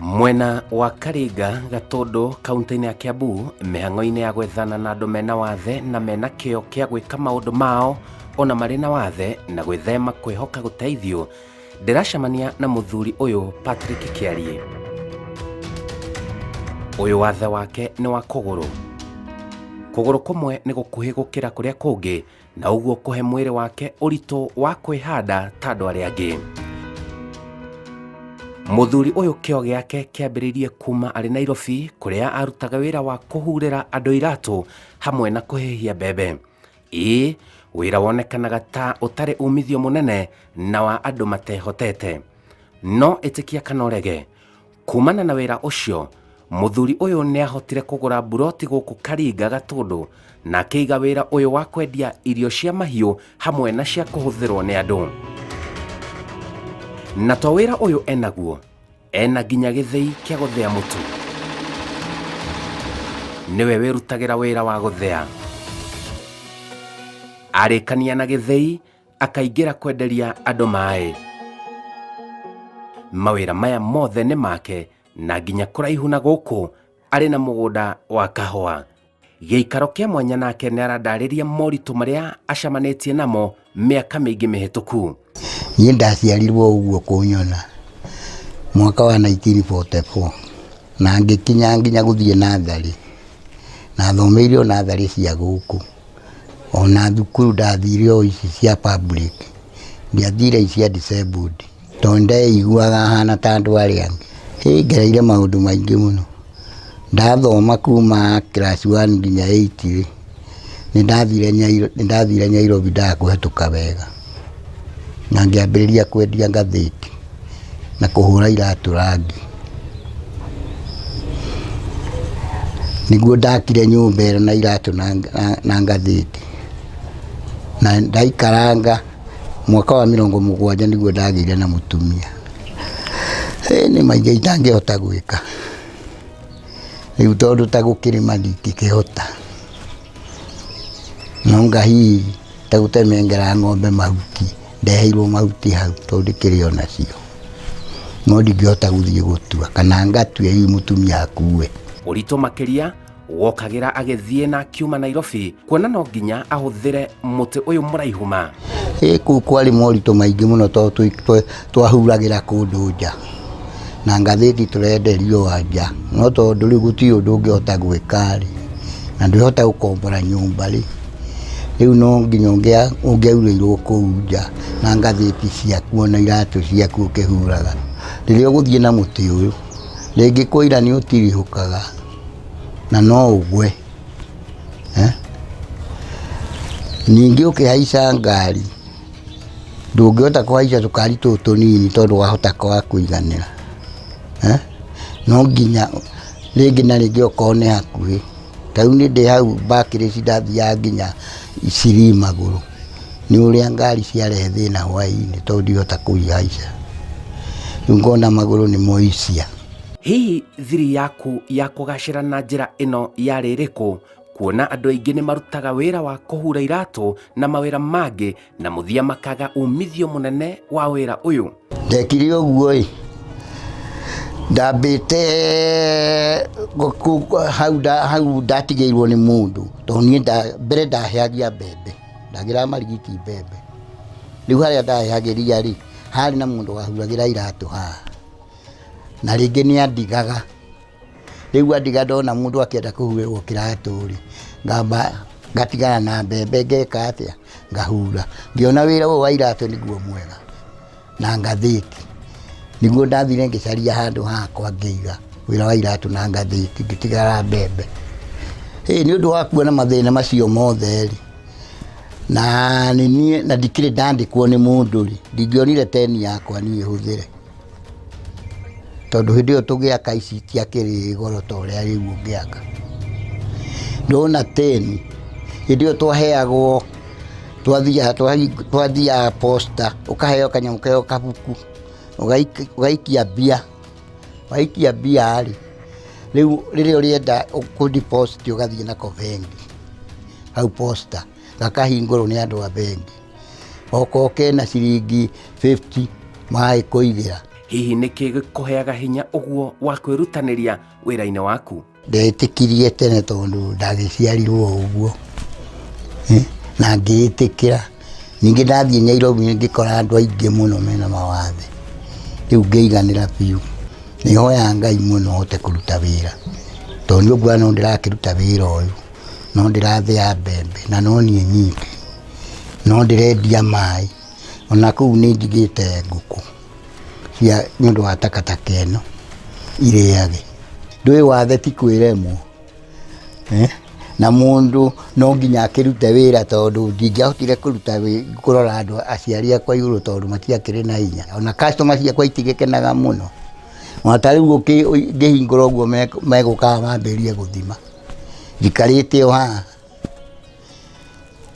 Mwena wa Karinga Gatundu kaunti-ini ya Kiambu mihang'o-ini ya gwethana na andu mena wathe na mena kio kia gwika maundu mao ona mari na wathe na gwithema kwihoka guteithio, ndiracemania na muthuri uyu Patrick Kiarie. Uyu wathe wake ni wa kuguru kumwe ni gukuhi gukira kuria kungi, na uguo kuhe mwiri wake urito wa kwihanda ta andu aria angi. Muthuri uyu kio giake kiambiririe kuma ari Nairobi kuria arutaga wira wa kuhurira andu iratu hamwe na kuhihia mbembe. Wira wonekanaga ta utari umithio munene na wa andu matehotete. No itikia kana urege, kumana na wira ucio muthuri uyu ni ahotire kugura buroti guku Karinga Gatundu na akiiga wira uyu wa kwendia irio cia mahiu hamwe na cia kuhuthirwo ni andu. Na to wira uyu enaguo, ena nginya githei kia guthea mutu. Niwe wirutagira wira wa guthea. Arikania na githei akaingira kwenderia andu mai. Mawira maya mothe ni make, na nginya kuraihu na guku ari na mugunda wa kahua. Giikaro kia mwanya nake ni arandariria moritu maria acamanitie namo miaka mingi mihituku. Niĩ ndaciarirwo ũguo kũnyona mwaka wa 1944 na ngĩkinya nginya gũthiĩ natharĩ, na thomeire o natharĩ cia gũkũ, ona thukuru ndathire o ici cia public, ndiathire cia disabled tondũ ndeiguaga hana ta andũ arĩa angĩ. Ngereire maũndũ maingĩ mũno. Ndathoma kuma class 1 nginya 8 nĩ ndathire Nairobi ndakũhetũka wega, na ngĩambĩrĩria kwendia ngathĩti na kũhũra iratũ rangi. Nĩguo ndakire nyũmba ĩyo na iratũ na ngathĩti, na ndaikaranga mwaka wa 70 nĩguo ndagĩire na mũtumia. Nĩ maingĩ itangĩhota gwĩka rĩu tondũ ta gũkĩrĩma ndingĩkĩhota, no ngahihi ta gũtemengera ng'ombe mahuti, ndeheirwo mahuti hau tondũ ndĩkĩrĩ o nacio, no ndingĩhota gũthiĩ gũtua kana ngatue hihi mũtumia akue. Ũritũ makiria wokagira agithie na kiuma Nairobi, kuona no nginya ahuthire muti uyu muraihuma. Kũu kwarĩ moritũ maingĩ mũno tondũ twahuragira kũndũ nja na ngathĩti tũrenderio nja, no tondũ rĩu gũtirĩ ũndũ ũngĩhota gwĩka na ndũhota gũkombora nyũmba rĩu no nginya ũngĩaurĩirwo kũu nja na ngathĩti ciaku na iratũ ciaku ũkĩhuraga. Rĩrĩa ũgũthiĩ na mũtĩ ũyũ rĩngĩ kũira nĩ ũtirihũkaga na no ũgwe. Ningĩ ũkĩhaica ngari ndũngĩhota kũhaica tũkari tũtũ tũnini tondũ wahota kwaga kũiganĩra. No nginya rĩngĩ na rĩngĩ okorwo nĩ hakuhĩ, ta rĩu nĩ ndĩ hau Barclays ndathiaga nginya Isiri magũrũ, nĩ ũrĩa ngari ciarehe thĩna hwaĩ-inĩ tondũ ndihota kũihaica, rĩu ngona magũrũ nĩ moicia. Hihi thiri yaku ya kũgacĩra na njĩra ĩno yarĩ ĩrĩkũ, kuona andũ aingĩ nĩ marutaga wĩra wa kũhura iratũ na mawĩra mangĩ na mũthia makaga umithio mũnene wa wĩra ũyũ? Ndekire ũguo ndambĩte hau ndatigĩirwo nĩ mũndũ tondũ niĩ mbere ndaheagia mbembe, ndagĩraga marigiti mbembe. Rĩu harĩa ndahehagĩria harĩ na mũndũ wahuragĩra iratũ haha, na rĩngĩ nĩ andigaga. Rĩu andiga ndona mũndũ akĩenda kũhurĩrwo kĩratũ ngamba ngatigana na mbembe, ngeka atĩa, ngahura. Ngĩona wĩra ũyũ wa iratũ nĩguo mwega na ngathĩti, nĩguo ndathire ngĩcaria handũ hakwa ngĩiga wĩra wa iratũ na ngathĩti, ngĩtigara mbembe. Nĩ ũndũ wa kuona mathĩna macio mothe na niĩ na ndikĩrĩ ndandĩkwo nĩ mũndũ ndingĩonire teni yakwa niĩ hũthĩre, tondũ hĩndĩ ĩyo tũgĩaka ici itiakĩrĩ goro ta ũrĩa rĩu ũngĩaka. Ndona teni hĩndĩ ĩyo twaheagwo, twathiaga posta ũkaheo kanyamũ keo kabuku, ũgaikia mbia, waikia mbia rĩu rĩrĩa ũrĩenda kũdeposit ũgathiĩ nako bengi hau posta, gakahingũrwo nĩ andũ a bengi, okorwo kena ciringi 50 maĩ kũigĩra. hihi nĩkĩ gĩkũheaga hinya ũguo wa kwĩrutanĩria wĩra-inĩ waku? Ndetĩkirie tene tondũ ndagĩciarirwo ũguo na ngĩĩtĩkĩra. Ningĩ ndathiĩ Nairobi ngĩkora andũ aingĩ mũno mena mawathe, rĩu ngĩiganĩra biũ. Nĩhoyaga Ngai mũno hote kũruta wĩra, tondũ nĩ ũguo no ndĩrakĩruta wĩra ũyũ, no ndĩrathĩa mbembe na no niĩ nyiki, no ndĩrendia maĩ, ona kũu nĩ njigĩte ngũkũ cia nĩ ũndũ wa takataka ĩno irĩage. Ndũĩ wathe ti kwĩremwo, na mũndũ no nginya akĩrute wĩra, tondũ ndingĩahotire kũrora andũ aciari akwa igũrũ tondũ matiakĩrĩ na hinya. Ona customer ciakwa itigĩkenaga mũno, ona ta rĩu ngĩhingũra ũguo megũkaga mambĩrĩrie gũthima, njikarĩte o haha.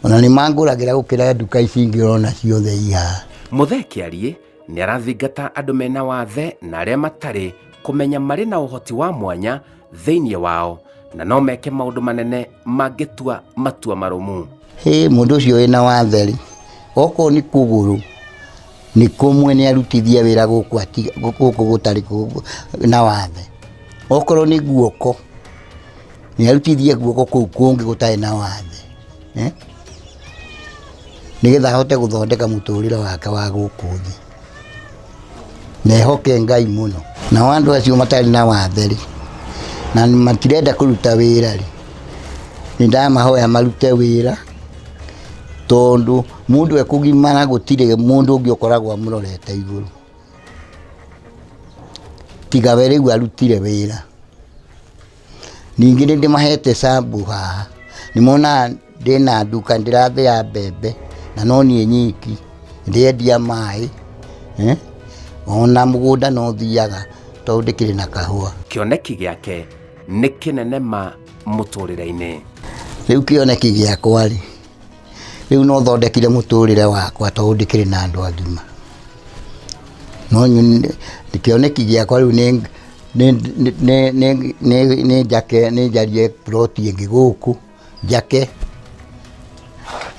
Ona nĩ mangũragĩra gũkĩra nduka ici ingĩ ũrona ciothe ihaha. Muthee Kĩariĩ nĩ arathingata andũ mena wathe na arĩa matarĩ kũmenya marĩ na ũhoti wa mwanya thĩinĩ wao, na no meke maũndũ manene mangĩtua matua marũmu. Mũndũ ũcio wĩna wathe rĩ, okorwo nĩ kũgũrũ nĩ kũmwe nĩ arutithie wĩra gũkũ gũtarĩ na wathe. Okorwo nĩ guoko nĩ arutithie guoko kũu kũngĩ gũtarĩ na wathe, nĩgetha ahote gũthondeka mũtũrĩre wake wa gũkũ thĩ. Nehoke Ngai mũno. Nao andũ acio matarĩ na wathe rĩ, na matirenda kũruta wĩra rĩ, nĩ ndamahoya marute wĩra, tondũ mũndũ ekũgimara gũtirĩ mũndũ ũngĩ ũkoragwo amũrorete igũrũ, tiga we rĩu arutire wĩra. Ningĩ nĩ ndĩmahete sample haha, nĩ monaga ndĩna nduka ndĩrathĩa mbembe na no niĩ nyiki, ndĩendia maĩ, ona mũgũnda no thiaga tondũ ndĩkĩrĩ na kahũa. Kĩoneki gĩake nĩ kĩnene ma mũtũrĩre-inĩ. Rĩu kĩoneki gĩakwa rĩ, rĩu no thondekire mũtũrĩre wakwa tondũ ndĩkĩrĩ na andũ agima. No kĩoneki gĩakwa rĩu nĩ njarie plot ĩngĩ gũkũ, njake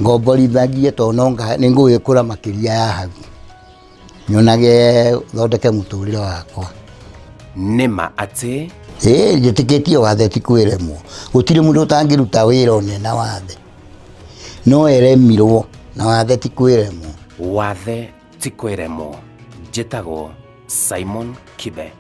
ngomborithagie, tondũ nĩ ngũgĩkũra makĩria ya hau, nyonage thondeke mũtũrĩre wakwa. Nĩma atĩ njĩtĩkĩtie wathe ti kwĩremwo. Gũtirĩ mũndũ ũtangĩruta wĩra one na wathe, no eremirwo, na wathe ti kwĩremwo. Wathe ti kwĩremwo. Njĩtagwo Simon Kibe.